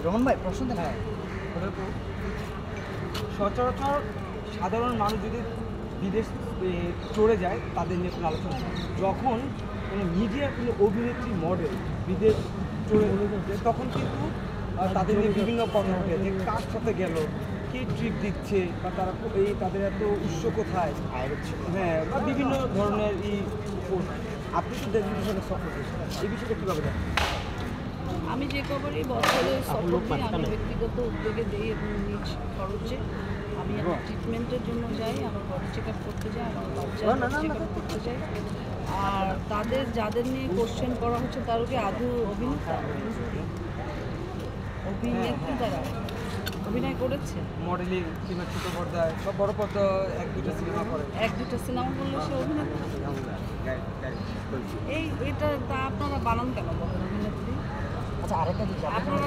রোহন ভাই প্রশ্ন দেন। হ্যাঁ, সচরাচর সাধারণ মানুষ যদি বিদেশ চলে যায় তাদের নিয়ে কোনো আলোচনা হয়। যখন কোনো মিডিয়ার কোনো অভিনেত্রী মডেল বিদেশ চলে যায় তখন কিন্তু তাদের নিয়ে বিভিন্ন কথা ওঠে যে কার সাথে গেল, কে ট্রিপ দিচ্ছে, বা তারা তাদের এত উৎস কোথায়, হ্যাঁ, বা বিভিন্ন ধরনের আপনি তো দেশ বিদেশে সফর করছেন, এই বিষয়টা কীভাবে দেখেন? আমি যে খবরই বছরে সফর দিই আমি ব্যক্তিগত উদ্যোগে দিই এবং নিজ খরচে আমি আমার ট্রিটমেন্টের জন্য যাই, আমার বডি চেক আপ করতে যাই, আমার বাচ্চার চেক আপ করতে যাই। আর তাদের যাদের নিয়ে কোশ্চেন করা হচ্ছে তারও কি আদৌ অভিনেত্রী তারা অভিনয় করেছে? মডেলিং কিংবা ছোটো পর্দায় সব বড় পর্দা এক দুটো সিনেমা করে, এক দুটো সিনেমা বললে সে অভিনেত্রী? এটা তা আপনারা বানান কেন বলেন অভিনেত্রী? আচ্ছা আরেকটা জিনিস আপনারা